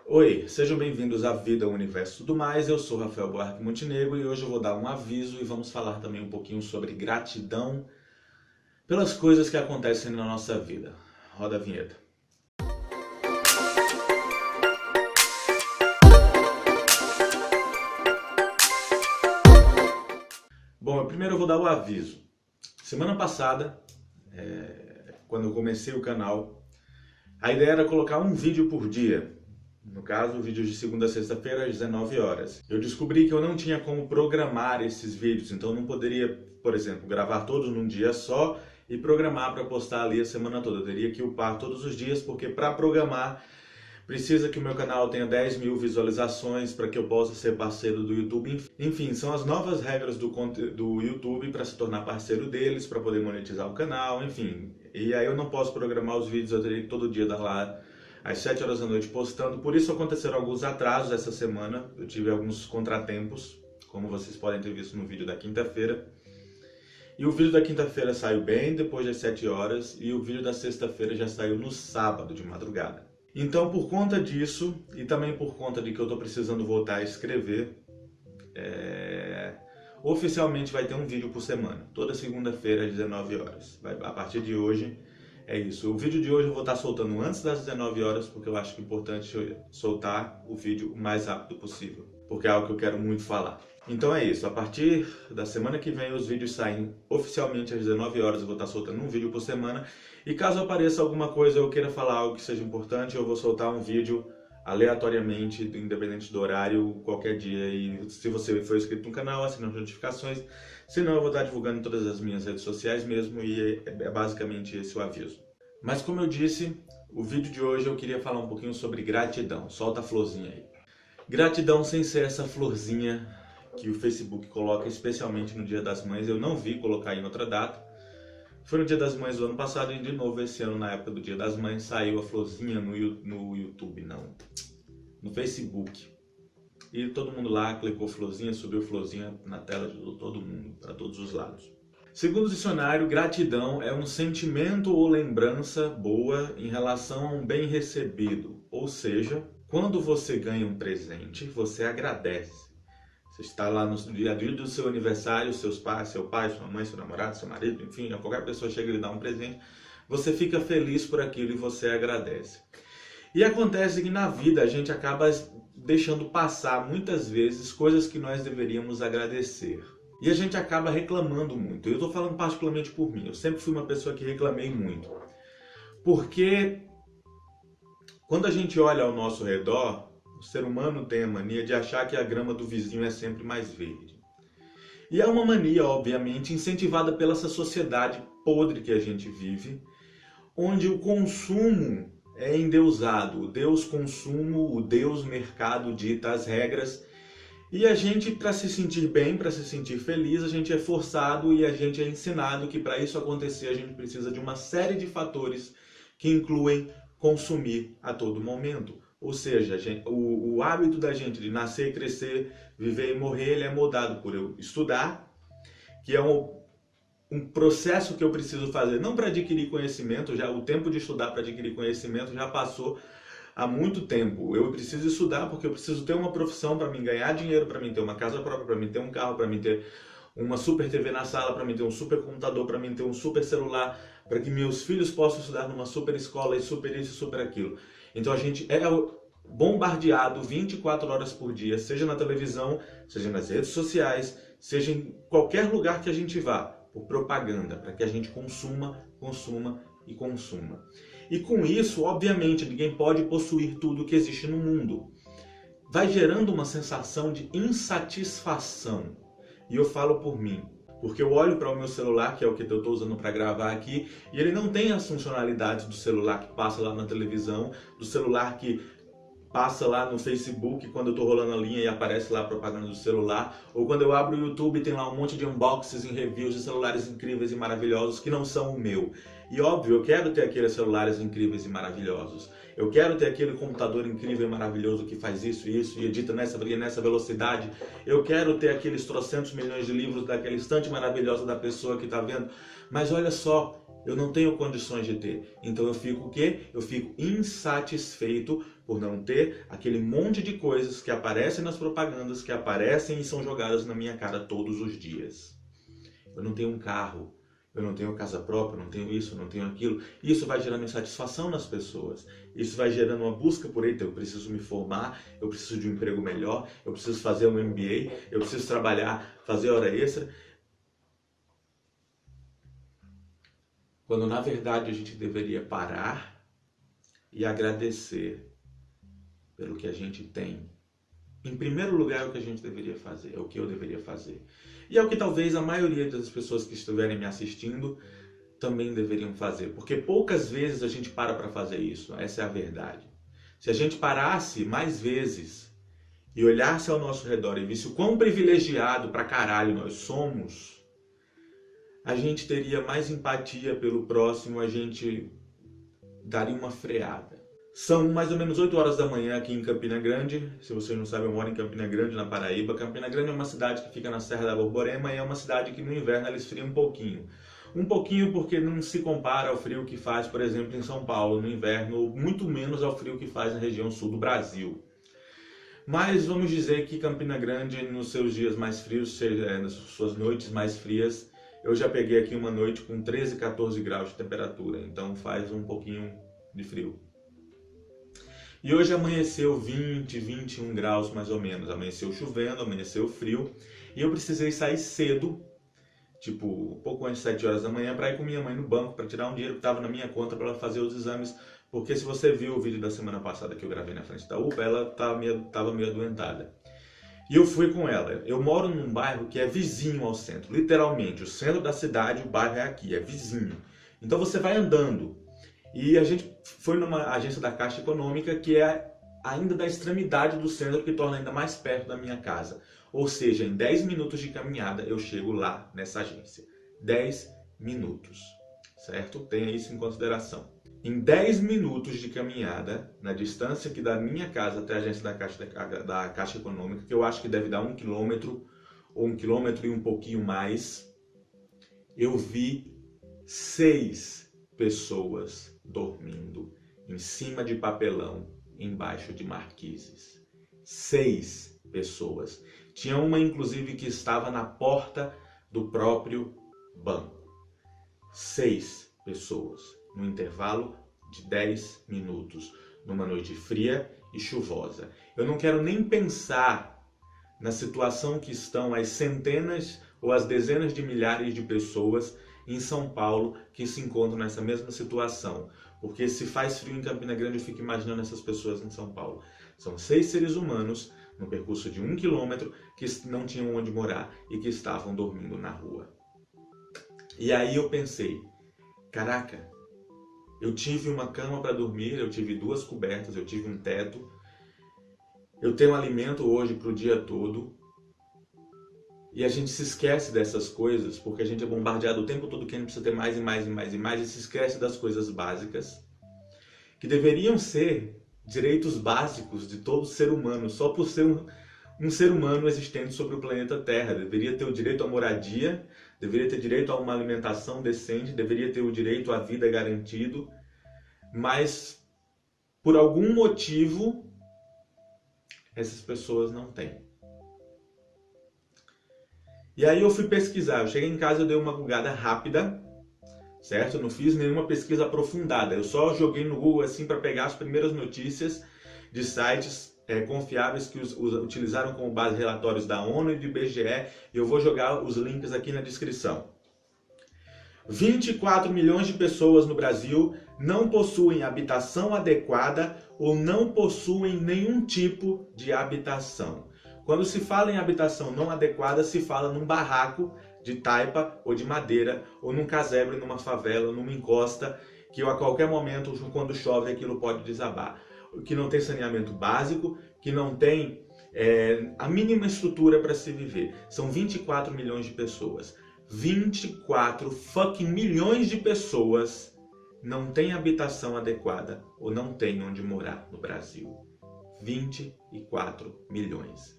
Oi, sejam bem-vindos à Vida, ao Universo e tudo mais. Eu sou Rafael Buarque Montenegro e hoje eu vou dar um aviso e vamos falar também um pouquinho sobre gratidão pelas coisas que acontecem na nossa vida. Roda a vinheta. Bom, primeiro eu vou dar o aviso. Semana passada, quando eu comecei o canal, a ideia era colocar um vídeo por dia. No caso, vídeos de segunda a sexta-feira às 19 horas. Eu descobri que eu não tinha como programar esses vídeos, então eu não poderia, por exemplo, gravar todos num dia só e programar para postar ali a semana toda. Eu teria que upar todos os dias, porque para programar precisa que o meu canal tenha 10 mil visualizações para que eu possa ser parceiro do YouTube. Enfim, são as novas regras do YouTube para se tornar parceiro deles, para poder monetizar o canal, enfim. E aí eu não posso programar os vídeos, eu teria que todo dia dar lá às 7 horas da noite postando. Por isso aconteceram alguns atrasos essa semana, eu tive alguns contratempos, como vocês podem ter visto no vídeo da quinta-feira. E o vídeo da quinta-feira saiu bem depois das 7 horas e o vídeo da sexta-feira já saiu no sábado de madrugada. Então, por conta disso, e também por conta de que eu estou precisando voltar a escrever, oficialmente vai ter um vídeo por semana, toda segunda-feira às 19 horas. A partir de hoje, é isso. O vídeo de hoje eu vou estar soltando antes das 19 horas, porque eu acho que é importante soltar o vídeo o mais rápido possível, porque é algo que eu quero muito falar. Então é isso, a partir da semana que vem os vídeos saem oficialmente às 19 horas, eu vou estar soltando um vídeo por semana. E caso apareça alguma coisa, eu queira falar algo que seja importante, eu vou soltar um vídeo aleatoriamente, independente do horário, qualquer dia. E se você for inscrito no canal, assina as notificações. Senão eu vou estar divulgando em todas as minhas redes sociais mesmo, e é basicamente esse o aviso. Mas como eu disse, o vídeo de hoje eu queria falar um pouquinho sobre gratidão. Solta a florzinha aí. Gratidão sem ser essa florzinha que o Facebook coloca, especialmente no Dia das Mães. Eu não vi colocar em outra data. Foi no Dia das Mães do ano passado e de novo esse ano, na época do Dia das Mães, saiu a florzinha no YouTube, não, no Facebook. E todo mundo lá clicou florzinha, subiu florzinha na tela de todo mundo, para todos os lados. Segundo o dicionário, gratidão é um sentimento ou lembrança boa em relação a um bem recebido. Ou seja, quando você ganha um presente, você agradece. Você está lá no dia a dia do seu aniversário, seus pais, seu pai, sua mãe, seu namorado, seu marido, enfim, qualquer pessoa chega e lhe dá um presente, você fica feliz por aquilo e você agradece. E acontece que na vida a gente acaba deixando passar muitas vezes coisas que nós deveríamos agradecer. E a gente acaba reclamando muito. Eu estou falando particularmente por mim. Eu sempre fui uma pessoa que reclamei muito. Porque quando a gente olha ao nosso redor, o ser humano tem a mania de achar que a grama do vizinho é sempre mais verde. E é uma mania, obviamente, incentivada pela essa sociedade podre que a gente vive, onde o consumo é endeusado. O Deus consumo, o Deus mercado dita as regras. E a gente, para se sentir bem, para se sentir feliz, a gente é forçado e a gente é ensinado que para isso acontecer a gente precisa de uma série de fatores que incluem consumir a todo momento. Ou seja, o hábito da gente de nascer, crescer, viver e morrer, ele é moldado por eu estudar, que é um processo que eu preciso fazer, não para adquirir conhecimento, já o tempo de estudar para adquirir conhecimento já passou há muito tempo. Eu preciso estudar porque eu preciso ter uma profissão para mim ganhar dinheiro, para mim ter uma casa própria, para mim ter um carro, para mim ter uma super TV na sala, para mim ter um super computador, para mim ter um super celular, para que meus filhos possam estudar numa super escola e super isso e super aquilo. Então a gente é bombardeado 24 horas por dia, seja na televisão, seja nas redes sociais, seja em qualquer lugar que a gente vá, por propaganda, para que a gente consuma, consuma e consuma. E com isso, obviamente, ninguém pode possuir tudo que existe no mundo. Vai gerando uma sensação de insatisfação. E eu falo por mim, porque eu olho para o meu celular, que é o que eu estou usando para gravar aqui, e ele não tem as funcionalidades do celular que passa lá na televisão, do celular que passa lá no Facebook quando eu estou rolando a linha e aparece lá a propaganda do celular, ou quando eu abro o YouTube tem lá um monte de unboxings e reviews de celulares incríveis e maravilhosos que não são o meu. E óbvio, eu quero ter aqueles celulares incríveis e maravilhosos. Eu quero ter aquele computador incrível e maravilhoso que faz isso e isso e edita nessa velocidade. Eu quero ter aqueles trocentos milhões de livros daquela estante maravilhosa da pessoa que está vendo. Mas olha só, Eu não tenho condições de ter. Então eu fico o quê? Eu fico insatisfeito por não ter aquele monte de coisas que aparecem nas propagandas, que aparecem e são jogadas na minha cara todos os dias. Eu não tenho um carro, eu não tenho casa própria, eu não tenho isso, eu não tenho aquilo. Isso vai gerando insatisfação nas pessoas. Isso vai gerando uma busca por eita, eu preciso me formar, eu preciso de um emprego melhor, eu preciso fazer um MBA, eu preciso trabalhar, fazer hora extra. Quando na verdade a gente deveria parar e agradecer pelo que a gente tem. Em primeiro lugar, é o que a gente deveria fazer, é o que eu deveria fazer. E é o que talvez a maioria das pessoas que estiverem me assistindo também deveriam fazer. Porque poucas vezes a gente para fazer isso, essa é a verdade. Se a gente parasse mais vezes e olhasse ao nosso redor e visse o quão privilegiado pra caralho nós somos, a gente teria mais empatia pelo próximo, a gente daria uma freada. São mais ou menos 8 horas da manhã aqui em Campina Grande. Se vocês não sabem, eu moro em Campina Grande, na Paraíba. Campina Grande é uma cidade que fica na Serra da Borborema e é uma cidade que no inverno ela esfria um pouquinho. Um pouquinho porque não se compara ao frio que faz, por exemplo, em São Paulo no inverno, ou muito menos ao frio que faz na região sul do Brasil. Mas vamos dizer que Campina Grande, nos seus dias mais frios, nas suas noites mais frias, eu já peguei aqui uma noite com 13, 14 graus de temperatura, então faz um pouquinho de frio. E hoje amanheceu 20, 21 graus mais ou menos. Amanheceu chovendo, amanheceu frio. E eu precisei sair cedo, tipo, pouco antes de 7 horas da manhã, para ir com minha mãe no banco, para tirar um dinheiro que estava na minha conta para ela fazer os exames. Porque se você viu o vídeo da semana passada que eu gravei na frente da UPA, ela estava meio adoentada. E eu fui com ela. Eu moro num bairro que é vizinho ao centro. Literalmente, o centro da cidade, o bairro é aqui, é vizinho. Então você vai andando. E a gente foi numa agência da Caixa Econômica que é ainda da extremidade do centro, que torna ainda mais perto da minha casa. Ou seja, em 10 minutos de caminhada eu chego lá nessa agência. 10 minutos, certo? Tenha isso em consideração. Em 10 minutos de caminhada, na distância que da minha casa até a agência da Caixa Econômica, que eu acho que deve dar 1 quilômetro, ou 1 quilômetro e um pouquinho mais, eu vi 6 pessoas dormindo em cima de papelão, embaixo de marquises. 6 pessoas. Tinha uma, inclusive, que estava na porta do próprio banco. 6 pessoas, no intervalo de 10 minutos, numa noite fria e chuvosa. Eu não quero nem pensar na situação que estão as centenas ou as dezenas de milhares de pessoas em São Paulo que se encontram nessa mesma situação. Porque se faz frio em Campina Grande, eu fico imaginando essas pessoas em São Paulo. São 6 seres humanos no percurso de 1 quilômetro que não tinham onde morar e que estavam dormindo na rua. E aí eu pensei, caraca, eu tive uma cama para dormir, eu tive 2 cobertas, eu tive um teto, eu tenho alimento hoje para o dia todo. E a gente se esquece dessas coisas, porque a gente é bombardeado o tempo todo que a gente precisa ter mais e mais e mais e mais, e se esquece das coisas básicas, que deveriam ser direitos básicos de todo ser humano, só por ser um ser humano existente sobre o planeta Terra. Deveria ter o direito à moradia, deveria ter direito a uma alimentação decente, deveria ter o direito à vida garantido, mas por algum motivo essas pessoas não têm. E aí eu fui pesquisar, eu cheguei em casa, eu dei uma googada rápida, certo? Eu não fiz nenhuma pesquisa aprofundada, eu só joguei no Google assim para pegar as primeiras notícias de sites confiáveis que utilizaram como base relatórios da ONU e do IBGE, e eu vou jogar os links aqui na descrição. 24 milhões de pessoas no Brasil não possuem habitação adequada ou não possuem nenhum tipo de habitação. Quando se fala em habitação não adequada, se fala num barraco de taipa ou de madeira, ou num casebre, numa favela, numa encosta, que a qualquer momento, quando chove, aquilo pode desabar. Que não tem saneamento básico, que não tem a mínima estrutura para se viver. São 24 milhões de pessoas. 24 fucking milhões de pessoas não têm habitação adequada ou não têm onde morar no Brasil. 24 milhões.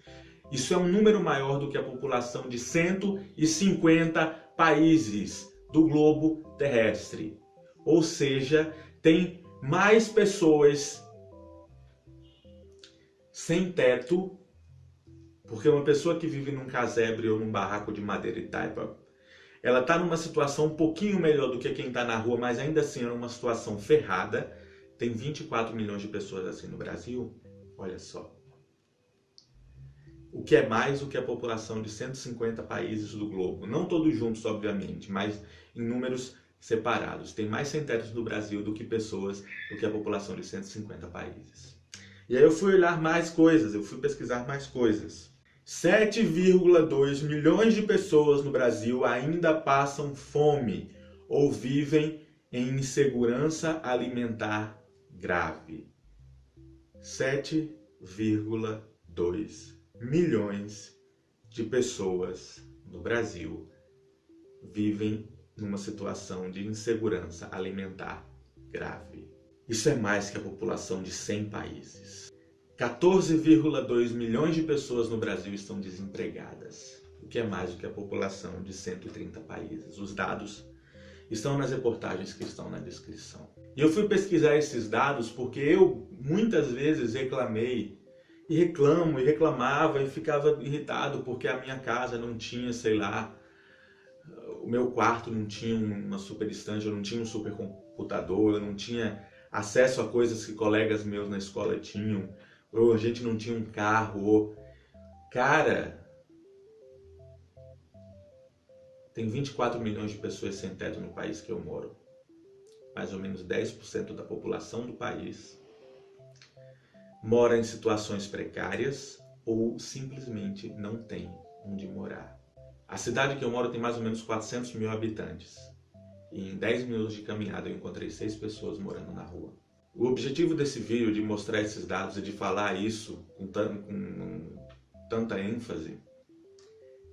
Isso é um número maior do que a população de 150 países do globo terrestre. Ou seja, tem mais pessoas sem teto, porque uma pessoa que vive num casebre ou num barraco de madeira e taipa, ela está numa situação um pouquinho melhor do que quem está na rua, mas ainda assim é uma situação ferrada. Tem 24 milhões de pessoas assim no Brasil, olha só. O que é mais do que a população de 150 países do globo. Não todos juntos, obviamente, mas em números separados. Tem mais sem-tetos no Brasil do que pessoas, do que a população de 150 países. E aí eu fui olhar mais coisas, eu fui pesquisar mais coisas. 7,2 milhões de pessoas no Brasil ainda passam fome ou vivem em insegurança alimentar grave. 7,2 milhões de pessoas no Brasil vivem numa situação de insegurança alimentar grave. Isso é mais que a população de 100 países. 14,2 milhões de pessoas no Brasil estão desempregadas, o que é mais do que a população de 130 países. Os dados estão nas reportagens que estão na descrição. E eu fui pesquisar esses dados porque eu muitas vezes reclamei, e reclamo, e reclamava, e ficava irritado porque a minha casa não tinha, sei lá, o meu quarto não tinha uma super estante, eu não tinha um supercomputador, eu não tinha acesso a coisas que colegas meus na escola tinham, ou a gente não tinha um carro, ou... Cara, tem 24 milhões de pessoas sem teto no país que eu moro. Mais ou menos 10% da população do país mora em situações precárias ou simplesmente não tem onde morar. A cidade que eu moro tem mais ou menos 400 mil habitantes. E em 10 minutos de caminhada eu encontrei 6 pessoas morando na rua. O objetivo desse vídeo, de mostrar esses dados e de falar isso com tanta ênfase,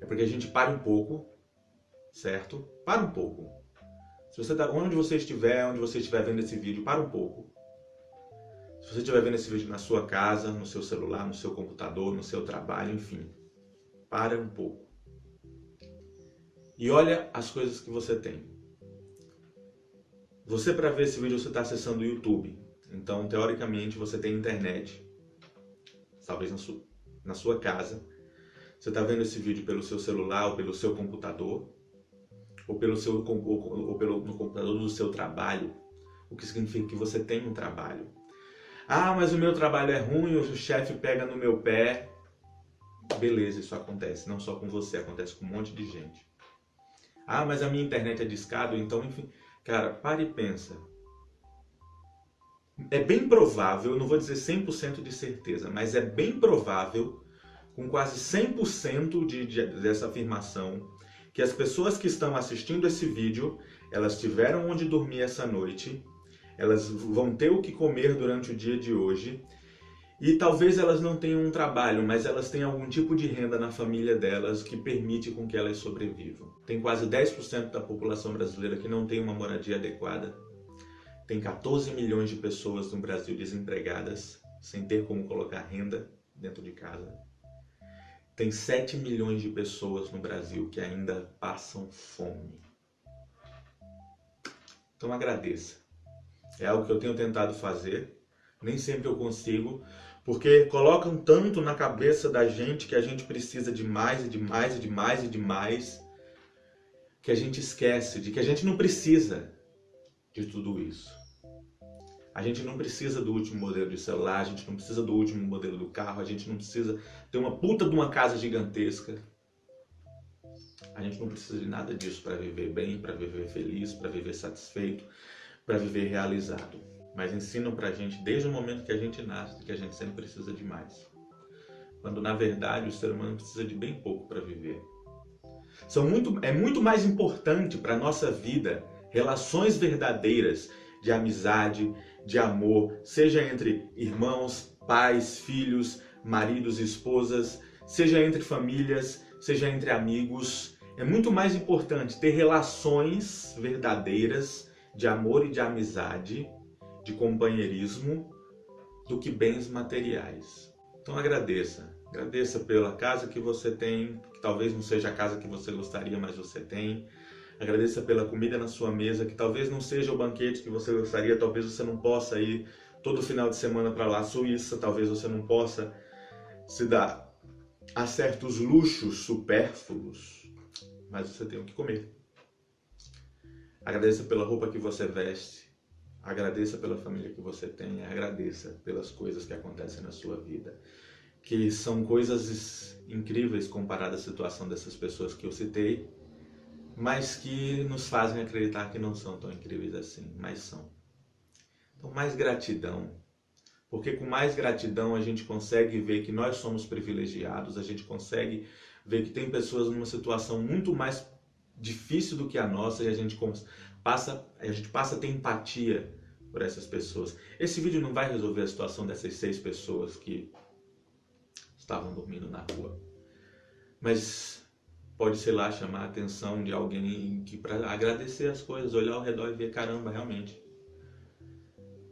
é porque a gente para um pouco, certo? Para um pouco. Se você onde você estiver vendo esse vídeo, para um pouco. Se você estiver vendo esse vídeo na sua casa, no seu celular, no seu computador, no seu trabalho, enfim, para um pouco. E olha as coisas que você tem. Você, para ver esse vídeo, você está acessando o YouTube. Então, teoricamente, você tem internet, talvez na sua casa. Você está vendo esse vídeo pelo seu celular ou pelo seu computador, ou no computador do seu trabalho, o que significa que você tem um trabalho. Ah, mas o meu trabalho é ruim, o chefe pega no meu pé. Beleza, isso acontece, não só com você, acontece com um monte de gente. Ah, mas a minha internet é discada, então, enfim. Cara, para e pensa. É bem provável, não vou dizer 100% de certeza, mas é bem provável, com quase 100% dessa afirmação, que as pessoas que estão assistindo esse vídeo, elas tiveram onde dormir essa noite, elas vão ter o que comer durante o dia de hoje, e talvez elas não tenham um trabalho, mas elas têm algum tipo de renda na família delas que permite com que elas sobrevivam. Tem quase 10% da população brasileira que não tem uma moradia adequada. Tem 14 milhões de pessoas no Brasil desempregadas, sem ter como colocar renda dentro de casa. Tem 7 milhões de pessoas no Brasil que ainda passam fome. Então agradeça. É algo que eu tenho tentado fazer, nem sempre eu consigo, porque colocam tanto na cabeça da gente que a gente precisa de mais e de mais e de mais e de mais, que a gente esquece de que a gente não precisa de tudo isso. A gente não precisa do último modelo de celular, a gente não precisa do último modelo do carro, a gente não precisa ter uma puta de uma casa gigantesca. A gente não precisa de nada disso para viver bem, para viver feliz, para viver satisfeito, para viver realizado. Mas ensinam pra gente desde o momento que a gente nasce que a gente sempre precisa de mais. Quando na verdade o ser humano precisa de bem pouco para viver. É muito mais importante para a nossa vida relações verdadeiras de amizade, de amor, seja entre irmãos, pais, filhos, maridos e esposas, seja entre famílias, seja entre amigos. É muito mais importante ter relações verdadeiras de amor e de amizade, de companheirismo, do que bens materiais. Então agradeça. Agradeça pela casa que você tem, que talvez não seja a casa que você gostaria, mas você tem. Agradeça pela comida na sua mesa, que talvez não seja o banquete que você gostaria, talvez você não possa ir todo final de semana para lá, Suíça, talvez você não possa se dar a certos luxos supérfluos, mas você tem o que comer. Agradeça pela roupa que você veste, agradeça pela família que você tem, agradeça pelas coisas que acontecem na sua vida, que são coisas incríveis comparadas à situação dessas pessoas que eu citei, mas que nos fazem acreditar que não são tão incríveis assim, mas são. Então, mais gratidão, porque com mais gratidão a gente consegue ver que nós somos privilegiados, a gente consegue ver que tem pessoas numa situação muito mais difícil do que a nossa e a gente passa a ter empatia por essas pessoas. Esse vídeo não vai resolver a situação dessas 6 pessoas que estavam dormindo na rua, mas pode, sei lá, chamar a atenção de alguém que, para agradecer as coisas, olhar ao redor e ver, caramba, realmente,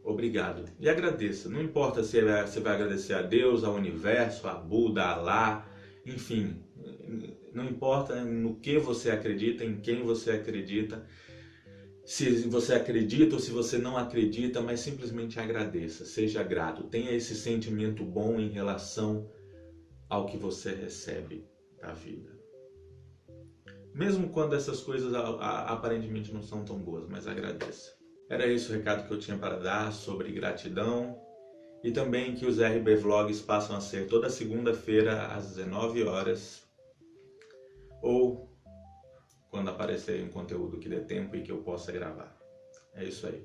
obrigado. E agradeça, não importa se você vai agradecer a Deus, ao universo, a Buda, a Alá, enfim, não importa no que você acredita, em quem você acredita, se você acredita ou se você não acredita, mas simplesmente agradeça, seja grato, tenha esse sentimento bom em relação ao que você recebe da vida. Mesmo quando essas coisas aparentemente não são tão boas, mas agradeça. Era esse o recado que eu tinha para dar sobre gratidão e também que os RB Vlogs passam a ser toda segunda-feira às 19 horas ou quando aparecer um conteúdo que dê tempo e que eu possa gravar. É isso aí.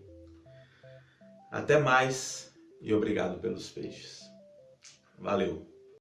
Até mais e obrigado pelos peixes. Valeu!